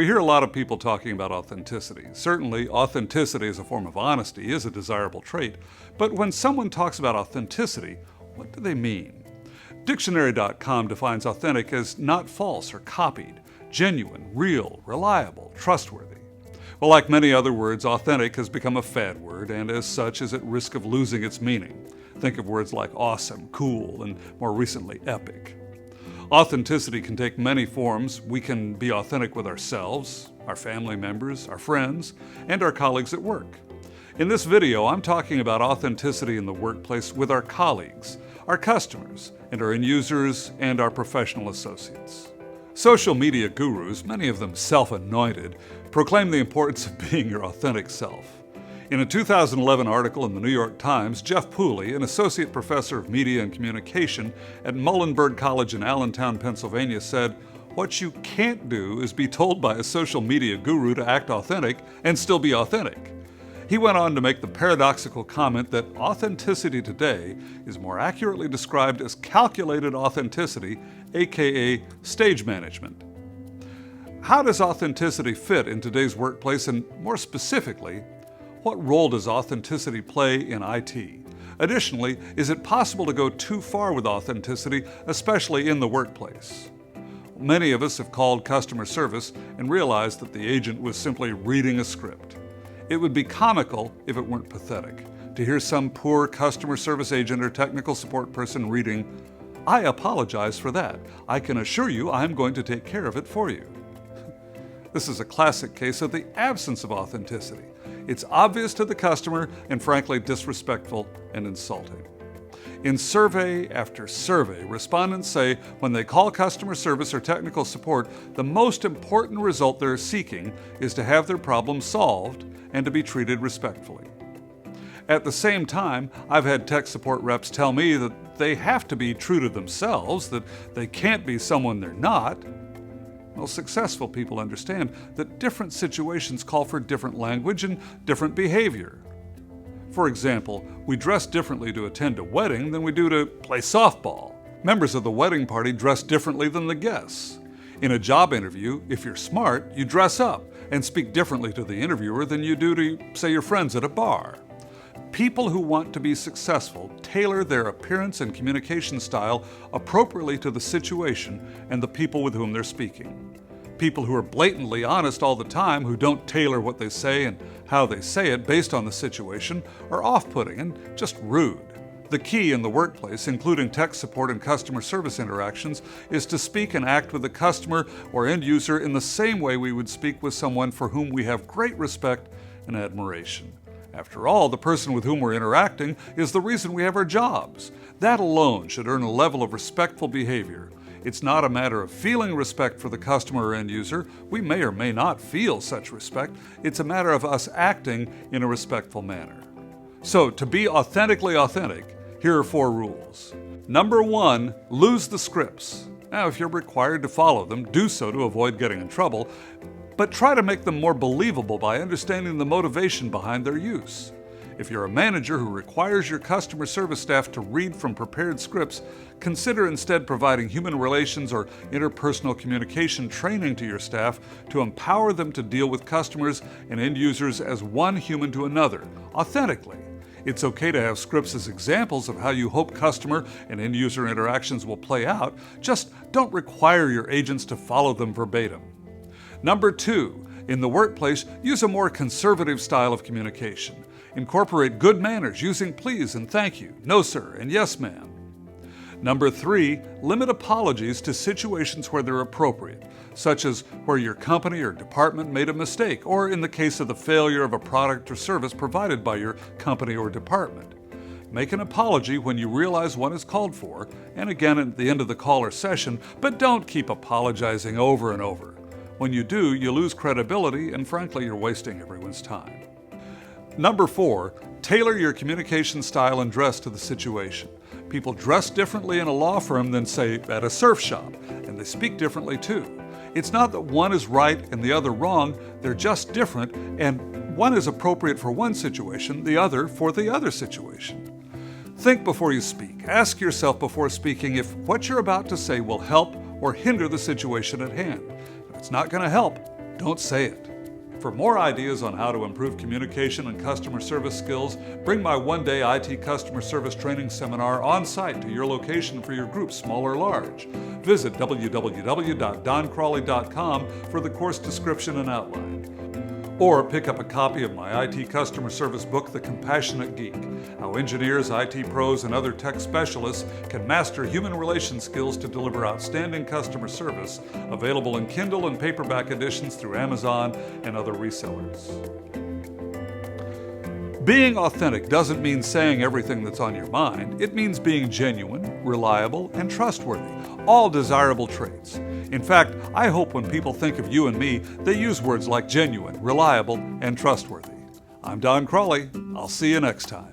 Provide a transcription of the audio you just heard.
We hear a lot of people talking about authenticity. Certainly, authenticity as a form of honesty is a desirable trait, but when someone talks about authenticity, what do they mean? Dictionary.com defines authentic as not false or copied, genuine, real, reliable, trustworthy. Well, like many other words, authentic has become a fad word and as such is at risk of losing its meaning. Think of words like awesome, cool, and more recently, epic. Authenticity can take many forms. We can be authentic with ourselves, our family members, our friends, and our colleagues at work. In this video, I'm talking about authenticity in the workplace with our colleagues, our customers, and our end users and our professional associates. Social media gurus, many of them self-anointed, proclaim the importance of being your authentic self. In a 2011 article in the New York Times, Jeff Pooley, an associate professor of media and communication at Muhlenberg College in Allentown, Pennsylvania, said, "What you can't do is be told by a social media guru to act authentic and still be authentic." He went on to make the paradoxical comment that authenticity today is more accurately described as calculated authenticity, aka stage management. How does authenticity fit in today's workplace, and more specifically, what role does authenticity play in IT? Additionally, is it possible to go too far with authenticity, especially in the workplace? Many of us have called customer service and realized that the agent was simply reading a script. It would be comical if it weren't pathetic to hear some poor customer service agent or technical support person reading, "I apologize for that. I can assure you I'm going to take care of it for you." This is a classic case of the absence of authenticity. It's obvious to the customer and frankly disrespectful and insulting. In survey after survey, respondents say when they call customer service or technical support, the most important result they're seeking is to have their problem solved and to be treated respectfully. At the same time, I've had tech support reps tell me that they have to be true to themselves, that they can't be someone they're not. Well, successful people understand that different situations call for different language and different behavior. For example, we dress differently to attend a wedding than we do to play softball. Members of the wedding party dress differently than the guests. In a job interview, if you're smart, you dress up and speak differently to the interviewer than you do to, say, your friends at a bar. People who want to be successful tailor their appearance and communication style appropriately to the situation and the people with whom they're speaking. People who are blatantly honest all the time, who don't tailor what they say and how they say it based on the situation, are off-putting and just rude. The key in the workplace, including tech support and customer service interactions, is to speak and act with the customer or end user in the same way we would speak with someone for whom we have great respect and admiration. After all, the person with whom we're interacting is the reason we have our jobs. That alone should earn a level of respectful behavior. It's not a matter of feeling respect for the customer or end user. We may or may not feel such respect. It's a matter of us acting in a respectful manner. So, to be authentically authentic, here are 4 rules. Number 1, lose the scripts. Now, if you're required to follow them, do so to avoid getting in trouble, but try to make them more believable by understanding the motivation behind their use. If you're a manager who requires your customer service staff to read from prepared scripts, consider instead providing human relations or interpersonal communication training to your staff to empower them to deal with customers and end users as one human to another, authentically. It's okay to have scripts as examples of how you hope customer and end user interactions will play out, just don't require your agents to follow them verbatim. Number 2, in the workplace, use a more conservative style of communication. Incorporate good manners using please and thank you, no sir, and yes ma'am. Number 3, limit apologies to situations where they're appropriate, such as where your company or department made a mistake, or in the case of the failure of a product or service provided by your company or department. Make an apology when you realize one is called for, and again at the end of the call or session, but don't keep apologizing over and over. When you do, you lose credibility, and frankly, you're wasting everyone's time. Number 4, tailor your communication style and dress to the situation. People dress differently in a law firm than, say, at a surf shop, and they speak differently too. It's not that one is right and the other wrong, they're just different, and one is appropriate for one situation, the other for the other situation. Think before you speak. Ask yourself before speaking if what you're about to say will help or hinder the situation at hand. If it's not going to help, don't say it. For more ideas on how to improve communication and customer service skills, bring my one-day IT customer service training seminar on site to your location for your group, small or large. Visit www.doncrawley.com for the course description and outline. Or pick up a copy of my IT customer service book, The Compassionate Geek: How Engineers, IT Pros, and Other Tech Specialists Can Master Human Relation Skills to Deliver Outstanding Customer Service, available in Kindle and paperback editions through Amazon and other resellers. Being authentic doesn't mean saying everything that's on your mind. It means being genuine, reliable, and trustworthy, all desirable traits. In fact, I hope when people think of you and me, they use words like genuine, reliable, and trustworthy. I'm Don Crawley. I'll see you next time.